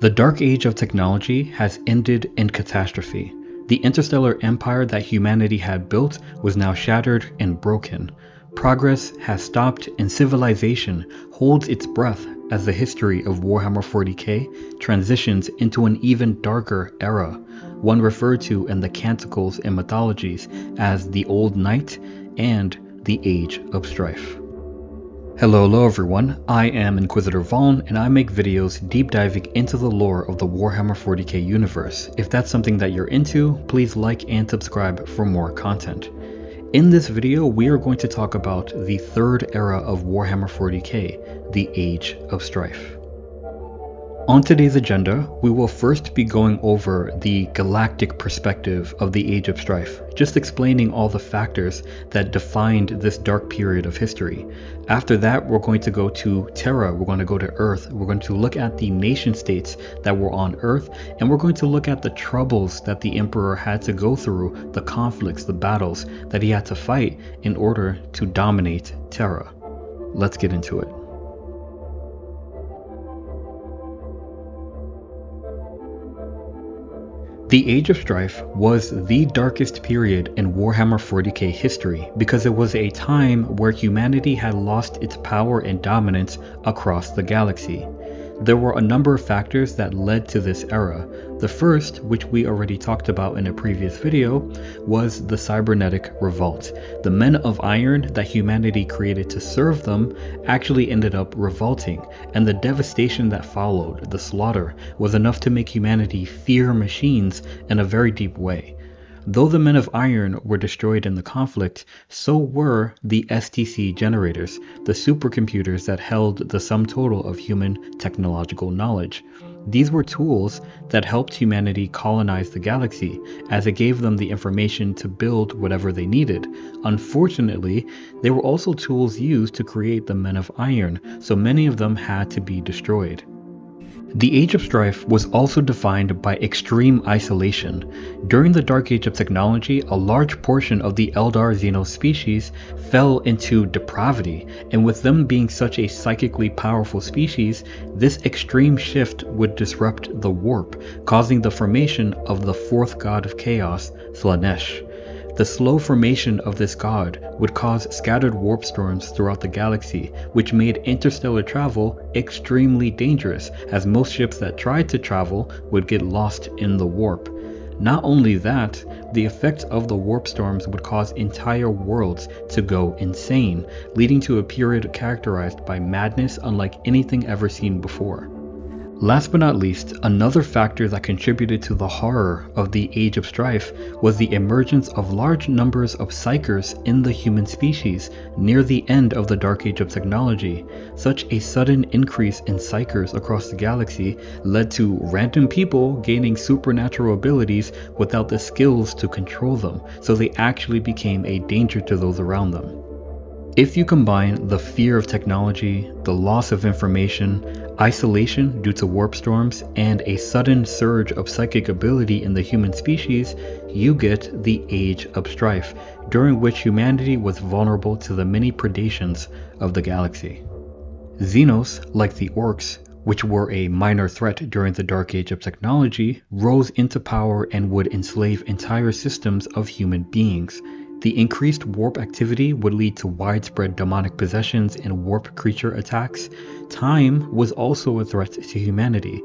The Dark Age of technology has ended in catastrophe. The interstellar empire that humanity had built was now shattered and broken. Progress has stopped and civilization holds its breath as the history of Warhammer 40k transitions into an even darker era, one referred to in the canticles and mythologies as the Old Night and the Age of Strife. Hello everyone, I am Inquisitor Vaughn and I make videos deep diving into the lore of the Warhammer 40k universe. If that's something that you're into, please like and subscribe for more content. In this video, we are going to talk about the third era of Warhammer 40k, the Age of Strife. On today's agenda, we will first be going over the galactic perspective of the Age of Strife, just explaining all the factors that defined this dark period of history. After that, we're going to go to Terra, we're going to go to Earth, we're going to look at the nation states that were on Earth, and we're going to look at the troubles that the Emperor had to go through, the conflicts, the battles that he had to fight in order to dominate Terra. Let's get into it. The Age of Strife was the darkest period in Warhammer 40k history because it was a time where humanity had lost its power and dominance across the galaxy. There were a number of factors that led to this era. The first, which we already talked about in a previous video, was the cybernetic revolt. The men of iron that humanity created to serve them actually ended up revolting, and the devastation that followed, the slaughter, was enough to make humanity fear machines in a very deep way. Though the men of iron were destroyed in the conflict, so were the STC generators, the supercomputers that held the sum total of human technological knowledge. These were tools that helped humanity colonize the galaxy, as it gave them the information to build whatever they needed. Unfortunately, they were also tools used to create the men of iron, so many of them had to be destroyed. The Age of Strife was also defined by extreme isolation. During the Dark Age of technology, a large portion of the Eldar Xenos species fell into depravity, and with them being such a psychically powerful species, this extreme shift would disrupt the warp, causing the formation of the fourth god of chaos, Slaanesh. The slow formation of this god would cause scattered warp storms throughout the galaxy, which made interstellar travel extremely dangerous, as most ships that tried to travel would get lost in the warp. Not only that, the effects of the warp storms would cause entire worlds to go insane, leading to a period characterized by madness unlike anything ever seen before. Last but not least, another factor that contributed to the horror of the Age of Strife was the emergence of large numbers of psychers in the human species near the end of the Dark Age of technology. Such a sudden increase in psychers across the galaxy led to random people gaining supernatural abilities without the skills to control them, so they actually became a danger to those around them. If you combine the fear of technology, the loss of information, isolation due to warp storms, and a sudden surge of psychic ability in the human species, you get the Age of Strife, during which humanity was vulnerable to the many predations of the galaxy. Xenos, like the Orcs, which were a minor threat during the Dark Age of technology, rose into power and would enslave entire systems of human beings. The increased warp activity would lead to widespread demonic possessions and warp creature attacks. Time was also a threat to humanity.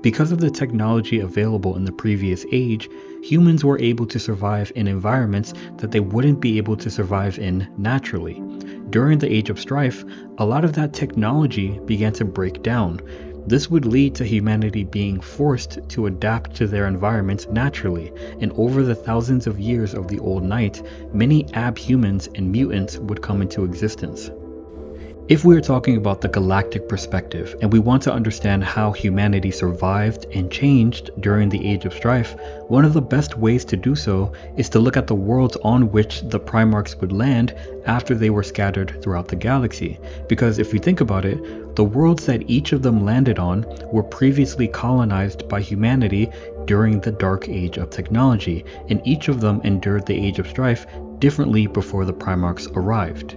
Because of the technology available in the previous age, humans were able to survive in environments that they wouldn't be able to survive in naturally. During the Age of Strife, a lot of that technology began to break down. This would lead to humanity being forced to adapt to their environments naturally, and over the thousands of years of the Old Night, many abhumans and mutants would come into existence. If we are talking about the galactic perspective and we want to understand how humanity survived and changed during the Age of Strife, one of the best ways to do so is to look at the worlds on which the Primarchs would land after they were scattered throughout the galaxy. Because if you think about it, the worlds that each of them landed on were previously colonized by humanity during the Dark Age of technology, and each of them endured the Age of Strife differently before the Primarchs arrived.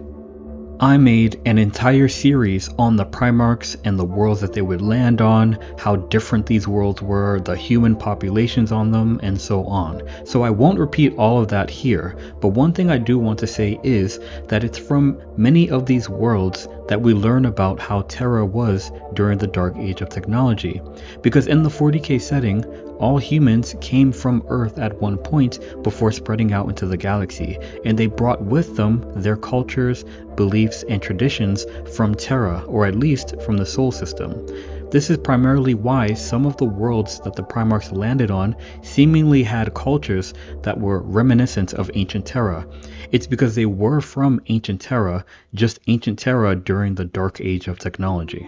I made an entire series on the Primarchs and the worlds that they would land on, how different these worlds were, the human populations on them, and so on. So I won't repeat all of that here, but one thing I do want to say is that it's from many of these worlds that we learn about how Terra was during the Dark Age of technology. Because in the 40k setting, all humans came from Earth at one point before spreading out into the galaxy, and they brought with them their cultures, beliefs, and traditions from Terra, or at least from the Sol system. This is primarily why some of the worlds that the Primarchs landed on seemingly had cultures that were reminiscent of ancient Terra. It's because they were from ancient Terra, just ancient Terra during the Dark Age of technology.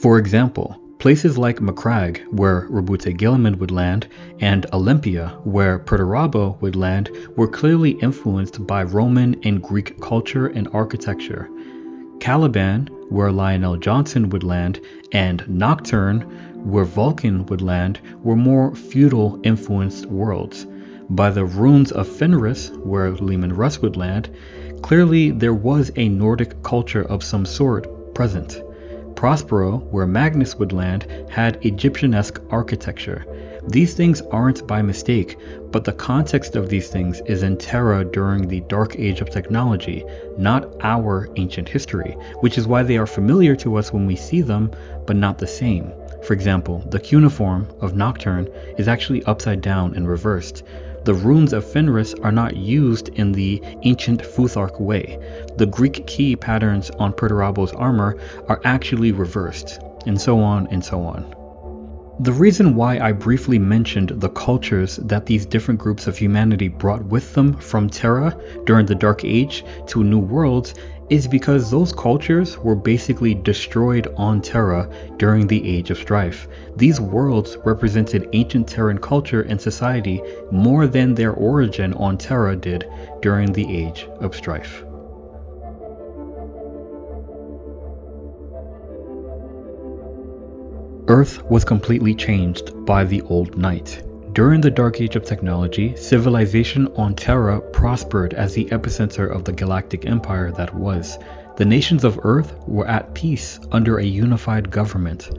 For example, places like Macragge, where Rabute Gilliman would land, and Olympia, where Perturabo would land, were clearly influenced by Roman and Greek culture and architecture. Caliban, where Lionel Johnson would land, and Nocturne, where Vulcan would land, were more feudal influenced worlds. By the ruins of Fenris, where Leman Russ would land, clearly there was a Nordic culture of some sort present. Prospero, where Magnus would land, had Egyptian-esque architecture. These things aren't by mistake, but the context of these things is in Terra during the Dark Age of technology, not our ancient history, which is why they are familiar to us when we see them, but not the same. For example, the cuneiform of Nocturne is actually upside down and reversed. The runes of Fenris are not used in the ancient Futhark way. The Greek key patterns on Perturabo's armor are actually reversed, and so on and so on. The reason why I briefly mentioned the cultures that these different groups of humanity brought with them from Terra during the Dark Age to New Worlds is because those cultures were basically destroyed on Terra during the Age of Strife. These worlds represented ancient Terran culture and society more than their origin on Terra did during the Age of Strife. Earth was completely changed by the Old Night. During the Dark Age of technology, civilization on Terra prospered as the epicenter of the galactic empire that was. The nations of Earth were at peace under a unified government.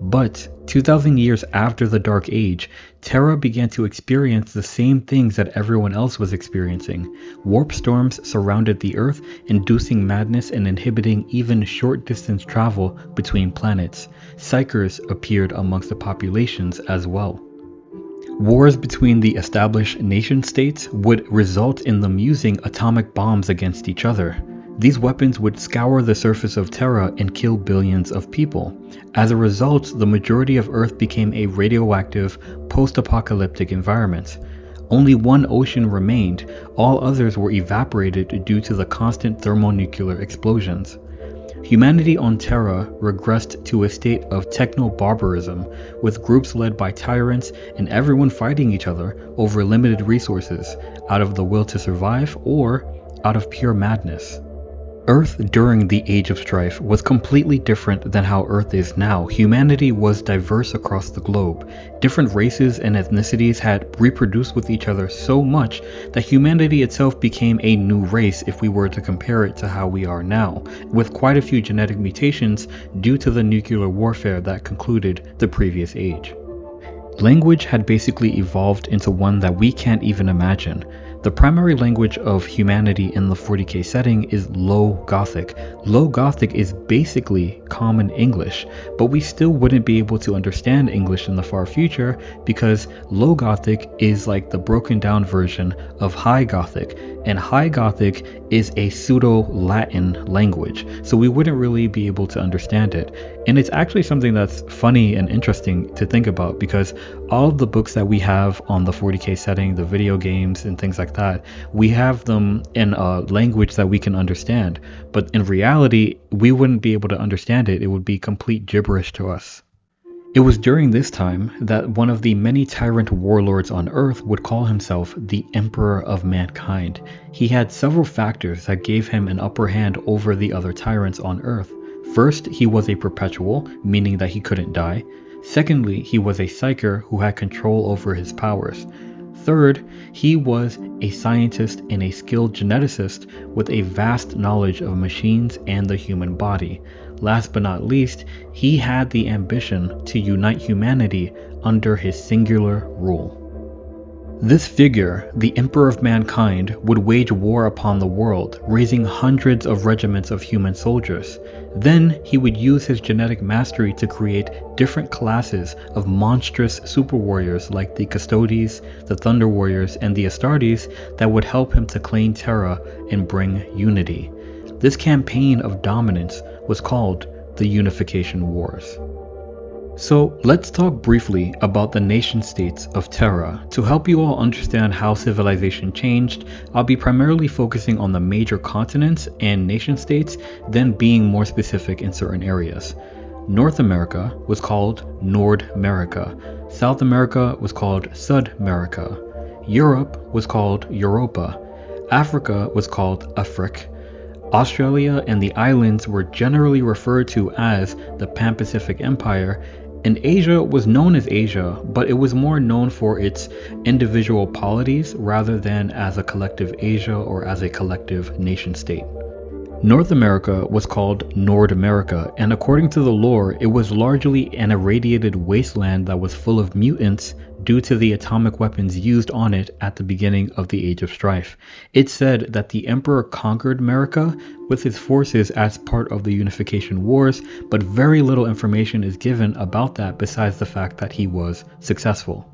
But 2,000 years after the Dark Age, Terra began to experience the same things that everyone else was experiencing. Warp storms surrounded the Earth, inducing madness and inhibiting even short-distance travel between planets. Psykers appeared amongst the populations as well. Wars between the established nation-states would result in them using atomic bombs against each other. These weapons would scour the surface of Terra and kill billions of people. As a result, the majority of Earth became a radioactive, post-apocalyptic environment. Only one ocean remained, all others were evaporated due to the constant thermonuclear explosions. Humanity on Terra regressed to a state of techno-barbarism, with groups led by tyrants and everyone fighting each other over limited resources, out of the will to survive or out of pure madness. Earth during the Age of Strife was completely different than how Earth is now. Humanity was diverse across the globe. Different races and ethnicities had reproduced with each other so much that humanity itself became a new race if we were to compare it to how we are now, with quite a few genetic mutations due to the nuclear warfare that concluded the previous age. Language had basically evolved into one that we can't even imagine. The primary language of humanity in the 40k setting is Low Gothic. Low Gothic is basically Common English, but we still wouldn't be able to understand English in the far future because Low Gothic is like the broken down version of High Gothic, and High Gothic is a pseudo-Latin language, so we wouldn't really be able to understand it. And it's actually something that's funny and interesting to think about because all of the books that we have on the 40k setting, the video games and things like that, we have them in a language that we can understand, but in reality we wouldn't be able to understand it. It would be complete gibberish to us. It was during this time that one of the many tyrant warlords on Earth would call himself the Emperor of Mankind. He had several factors that gave him an upper hand over the other tyrants on Earth. First, he was a perpetual, meaning that he couldn't die. Secondly, he was a psyker who had control over his powers. Third, he was a scientist and a skilled geneticist with a vast knowledge of machines and the human body. Last but not least, he had the ambition to unite humanity under his singular rule. This figure, the Emperor of Mankind, would wage war upon the world, raising hundreds of regiments of human soldiers. Then he would use his genetic mastery to create different classes of monstrous super warriors like the Custodes, the Thunder Warriors, and the Astartes that would help him to claim Terra and bring unity. This campaign of dominance was called the Unification Wars. So let's talk briefly about the nation states of Terra. To help you all understand how civilization changed, I'll be primarily focusing on the major continents and nation states, then being more specific in certain areas. North America was called Nordmerica. South America was called Sudmerica. Europe was called Europa. Africa was called Afrique. Australia and the islands were generally referred to as the Pan-Pacific Empire, and Asia was known as Asia, but it was more known for its individual polities rather than as a collective Asia or as a collective nation state. North America was called Nordamerica, and according to the lore, it was largely an irradiated wasteland that was full of mutants due to the atomic weapons used on it at the beginning of the Age of Strife. It's said that the Emperor conquered America with his forces as part of the Unification Wars, but very little information is given about that besides the fact that he was successful.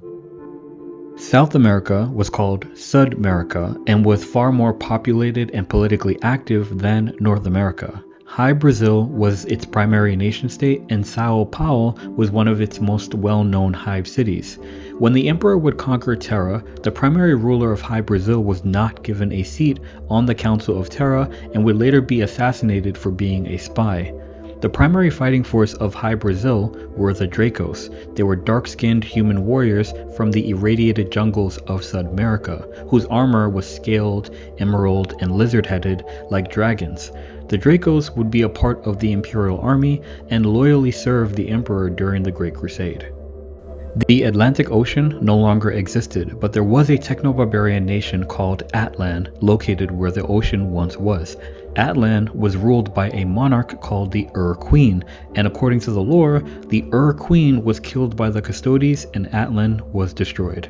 South America was called Sudmerica and was far more populated and politically active than North America. High Brazil was its primary nation state, and Sao Paulo was one of its most well-known hive cities. When the emperor would conquer Terra, the primary ruler of High Brazil was not given a seat on the Council of Terra and would later be assassinated for being a spy. The primary fighting force of High Brazil were the Dracos. They were dark-skinned human warriors from the irradiated jungles of Sudmerica, whose armor was scaled, emerald, and lizard-headed like dragons. The Dracos would be a part of the Imperial Army and loyally serve the Emperor during the Great Crusade. The Atlantic Ocean no longer existed, but there was a techno-barbarian nation called Atlan located where the ocean once was. Atlan was ruled by a monarch called the Queen, and according to the lore, the Queen was killed by the Custodes and Atlan was destroyed.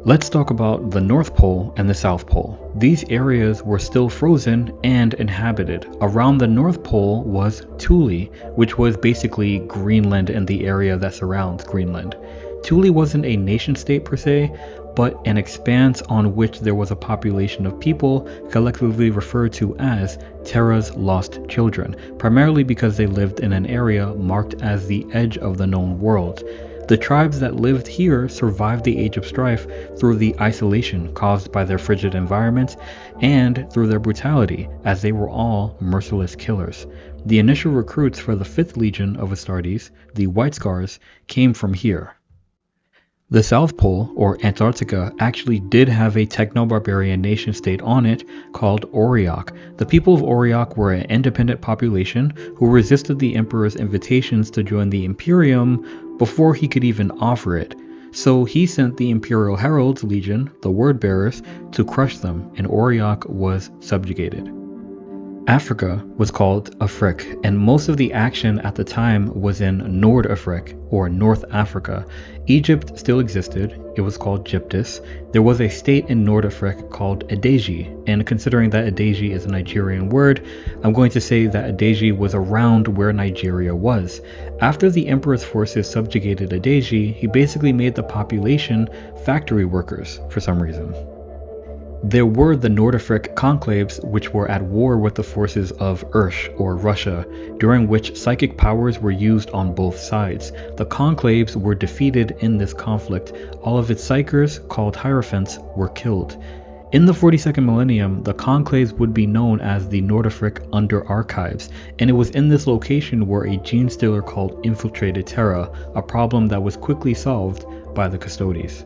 Let's talk about the North Pole and the South Pole. These areas were still frozen and inhabited. Around the North Pole was Thule, which was basically Greenland and the area that surrounds Greenland. Thule wasn't a nation state per se, but an expanse on which there was a population of people collectively referred to as Terra's Lost Children, primarily because they lived in an area marked as the edge of the known world. The tribes that lived here survived the Age of Strife through the isolation caused by their frigid environments and through their brutality, as they were all merciless killers. The initial recruits for the 5th Legion of Astartes, the White Scars, came from here. The South Pole, or Antarctica, actually did have a techno-barbarian nation-state on it called Auriok. The people of Auriok were an independent population who resisted the Emperor's invitations to join the Imperium before he could even offer it. So he sent the Imperial Heralds Legion, the Word-Bearers, to crush them, and Auriok was subjugated. Africa was called Afrique, and most of the action at the time was in Nord-Afrique, or North Africa. Egypt still existed. It was called Gyptus. There was a state in Nord-Afrique called Adeji, and considering that Adeji is a Nigerian word, I'm going to say that Adeji was around where Nigeria was. After the emperor's forces subjugated Adeji, he basically made the population factory workers for some reason. There were the Nord-Afrique conclaves, which were at war with the forces of Ursh, or Russia, during which psychic powers were used on both sides. The conclaves were defeated in this conflict. All of its psychers, called Hierophants, were killed. In the 42nd millennium, the conclaves would be known as the Nord-Afrique Under Archives, and it was in this location where a gene stealer called infiltrated Terra, a problem that was quickly solved by the Custodes.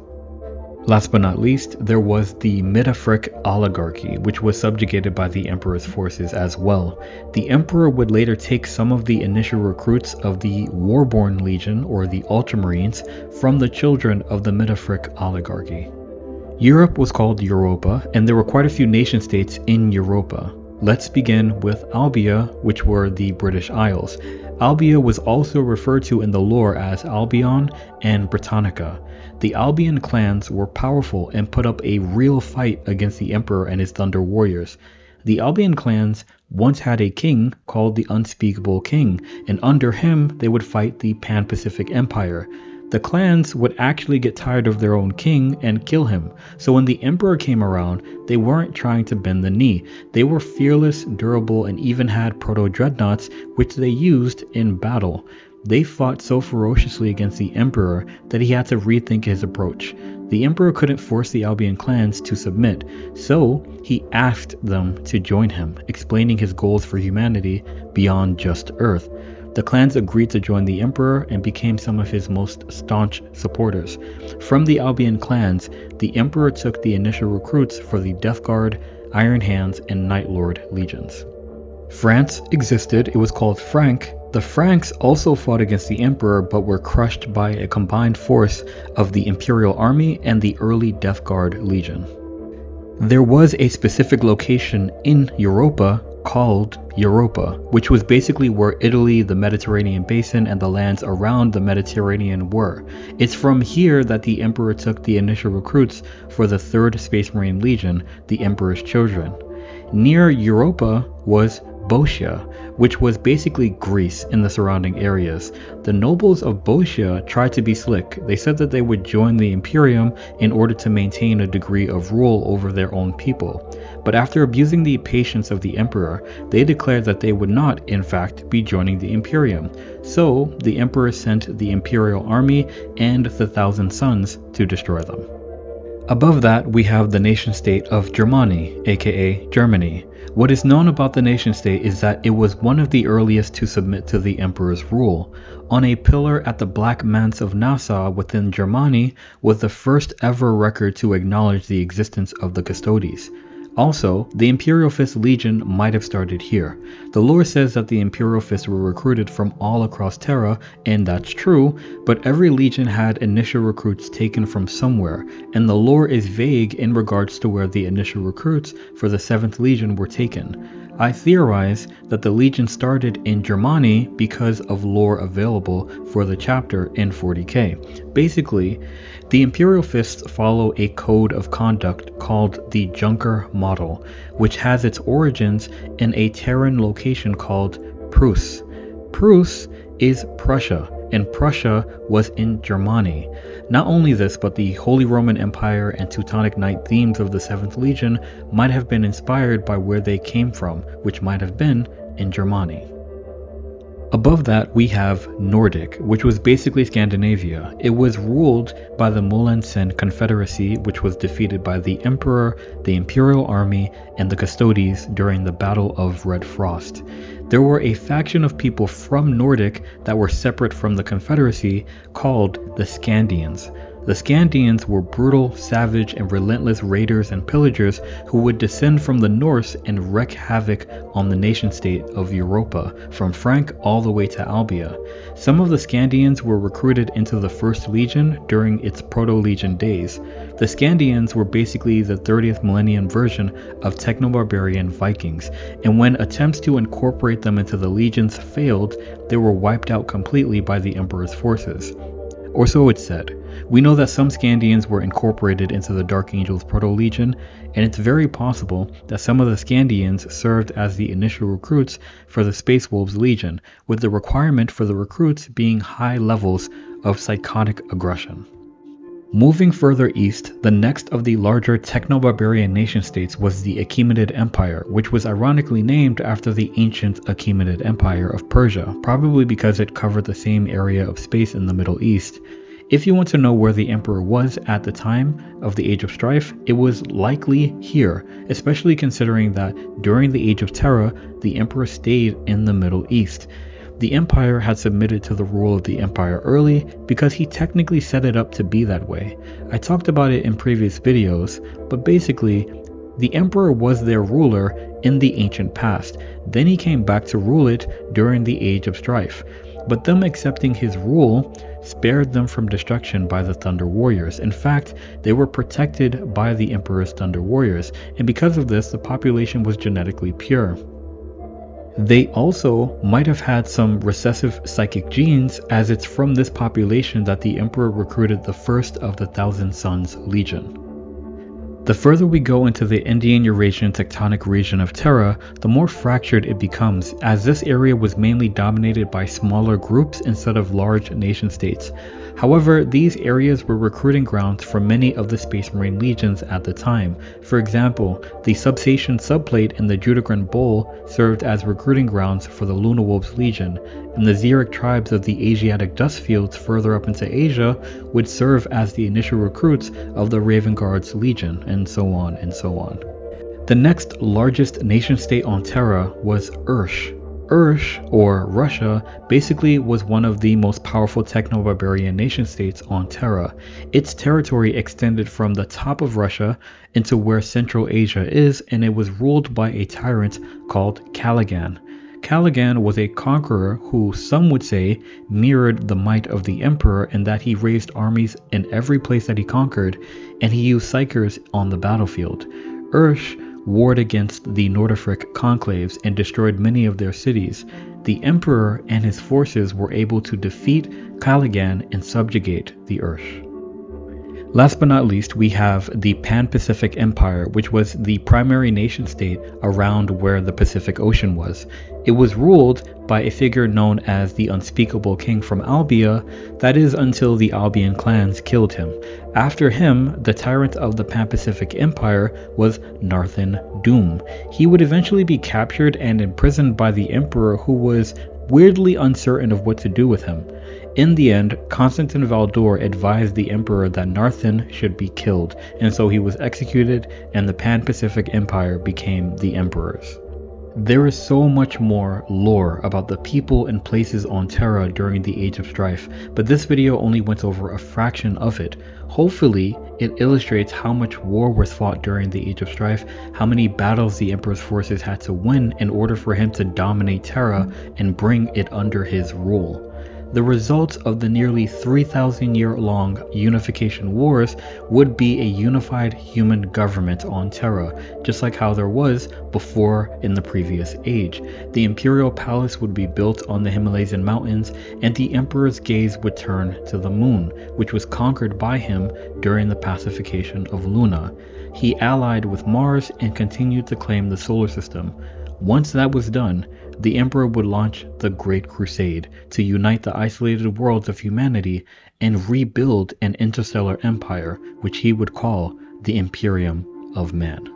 Last but not least, there was the Mid-Afrique oligarchy, which was subjugated by the emperor's forces as well. The emperor would later take some of the initial recruits of the Warborn Legion, or the Ultramarines, from the children of the Mid-Afrique oligarchy. Europe was called Europa, and there were quite a few nation states in Europa. Let's begin with Albia, which were the British Isles. Albia was also referred to in the lore as Albion and Britannica. The Albion clans were powerful and put up a real fight against the Emperor and his Thunder Warriors. The Albion clans once had a king called the Unspeakable King, and under him they would fight the Pan-Pacific Empire. The clans would actually get tired of their own king and kill him, so when the Emperor came around, they weren't trying to bend the knee. They were fearless, durable, and even had proto-dreadnoughts, which they used in battle. They fought so ferociously against the Emperor that he had to rethink his approach. The Emperor couldn't force the Albion clans to submit, so he asked them to join him, explaining his goals for humanity beyond just Earth. The clans agreed to join the Emperor and became some of his most staunch supporters. From the Albion clans, the Emperor took the initial recruits for the Death Guard, Iron Hands, and Night Lord legions. France existed. It was called Frank. The Franks also fought against the Emperor but were crushed by a combined force of the Imperial Army and the early Death Guard Legion. There was a specific location in Europa called Europa, which was basically where Italy, the Mediterranean basin, and the lands around the Mediterranean were. It's from here that the Emperor took the initial recruits for the 3rd Space Marine Legion, the Emperor's Children. Near Europa was Boeotia, which was basically Greece in the surrounding areas. The nobles of Boeotia tried to be slick. They said that they would join the Imperium in order to maintain a degree of rule over their own people. But after abusing the patience of the Emperor, they declared that they would not, in fact, be joining the Imperium. So the Emperor sent the Imperial Army and the Thousand Sons to destroy them. Above that, we have the nation-state of Germany, aka Germany. What is known about the nation-state is that it was one of the earliest to submit to the Emperor's rule. On a pillar at the Black Manse of Nassau within Germany was the first ever record to acknowledge the existence of the Custodes. Also, the Imperial Fist Legion might have started here. The lore says that the Imperial Fists were recruited from all across Terra, and that's true, but every legion had initial recruits taken from somewhere, and the lore is vague in regards to where the initial recruits for the 7th Legion were taken. I theorize that the legion started in Germany because of lore available for the chapter in 40k. Basically, the Imperial Fists follow a code of conduct called the Junker Model, which has its origins in a Terran location called Pruss. Pruss is Prussia, and Prussia was in Germany. Not only this, but the Holy Roman Empire and Teutonic Knight themes of the 7th Legion might have been inspired by where they came from, which might have been in Germany. Above that, we have Nordic, which was basically Scandinavia. It was ruled by the Molensen Confederacy, which was defeated by the Emperor, the Imperial Army, and the Custodes during the Battle of Red Frost. There were a faction of people from Nordic that were separate from the Confederacy called the Scandians. The Scandians were brutal, savage, and relentless raiders and pillagers who would descend from the Norse and wreak havoc on the nation-state of Europa, from Frank all the way to Albia. Some of the Scandians were recruited into the 1st Legion during its Proto-Legion days. The Scandians were basically the 30th millennium version of Techno-Barbarian Vikings, and when attempts to incorporate them into the legions failed, they were wiped out completely by the Emperor's forces. Or so it's said. We know that some Scandians were incorporated into the Dark Angels Proto-Legion, and it's very possible that some of the Scandians served as the initial recruits for the Space Wolves Legion, with the requirement for the recruits being high levels of psychotic aggression. Moving further east, the next of the larger techno-barbarian nation-states was the Achaemenid Empire, which was ironically named after the ancient Achaemenid Empire of Persia, probably because it covered the same area of space in the Middle East. If you want to know where the Emperor was at the time of the Age of Strife, it was likely here, especially considering that during the Age of Terra, the Emperor stayed in the Middle East. The Empire had submitted to the rule of the Empire early because he technically set it up to be that way. I talked about it in previous videos, but basically, the Emperor was their ruler in the ancient past. Then he came back to rule it during the Age of Strife. but them accepting his rule spared them from destruction by the Thunder Warriors. In fact, they were protected by the Emperor's Thunder Warriors, and because of this, the population was genetically pure. They also might have had some recessive psychic genes, as it's from this population that the Emperor recruited the first of the Thousand Sons Legion. The further we go into the Indian-Eurasian tectonic region of Terra, the more fractured it becomes, as this area was mainly dominated by smaller groups instead of large nation-states. However, these areas were recruiting grounds for many of the Space Marine legions at the time. For example, the Substation subplate in the Judagran Bowl served as recruiting grounds for the Luna Wolves Legion, and the Xeric tribes of the Asiatic dust fields further up into Asia would serve as the initial recruits of the Raven Guard's Legion, and so on and so on. The next largest nation-state on Terra was Ursh. Ursh, or Russia, basically was one of the most powerful techno-barbarian nation-states on Terra. Its territory extended from the top of Russia into where Central Asia is, and it was ruled by a tyrant called Caligan. Caligan was a conqueror who, some would say, mirrored the might of the Emperor in that he raised armies in every place that he conquered, and he used psykers on the battlefield. Ursh warred against the Nordific conclaves and destroyed many of their cities. The Emperor and his forces were able to defeat Caligan and subjugate the Ursh. Last but not least, we have the Pan-Pacific Empire, which was the primary nation-state around where the Pacific Ocean was. It was ruled by a figure known as the Unspeakable King from Albia, that is until the Albian clans killed him. After him, the tyrant of the Pan-Pacific Empire was Narthan Doom. He would eventually be captured and imprisoned by the Emperor, who was weirdly uncertain of what to do with him. In the end, Constantin Valdor advised the Emperor that Narthan should be killed, and so he was executed, and the Pan-Pacific Empire became the Emperor's. There is so much more lore about the people and places on Terra during the Age of Strife, but this video only went over a fraction of it. Hopefully, it illustrates how much war was fought during the Age of Strife, how many battles the Emperor's forces had to win in order for him to dominate Terra and bring it under his rule. The results of the nearly 3,000-year-long unification wars would be a unified human government on Terra, just like how there was before in the previous age. The imperial palace would be built on the Himalayan mountains, and the Emperor's gaze would turn to the moon, which was conquered by him during the pacification of Luna. He allied with Mars and continued to claim the solar system. Once that was done, the Emperor would launch the Great Crusade to unite the isolated worlds of humanity and rebuild an interstellar empire, which he would call the Imperium of Man.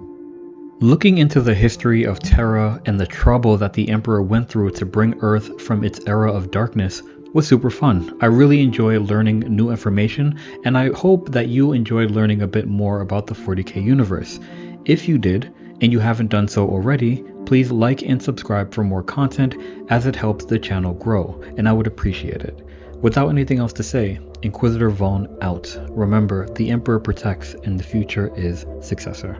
Looking into the history of Terra and the trouble that the Emperor went through to bring Earth from its era of darkness was super fun. I really enjoy learning new information, and I hope that you enjoyed learning a bit more about the 40K universe. If you did, and you haven't done so already, please like and subscribe for more content, as it helps the channel grow, and I would appreciate it. Without anything else to say, Inquisitor Vaughn out. Remember, the Emperor protects and the future is successor.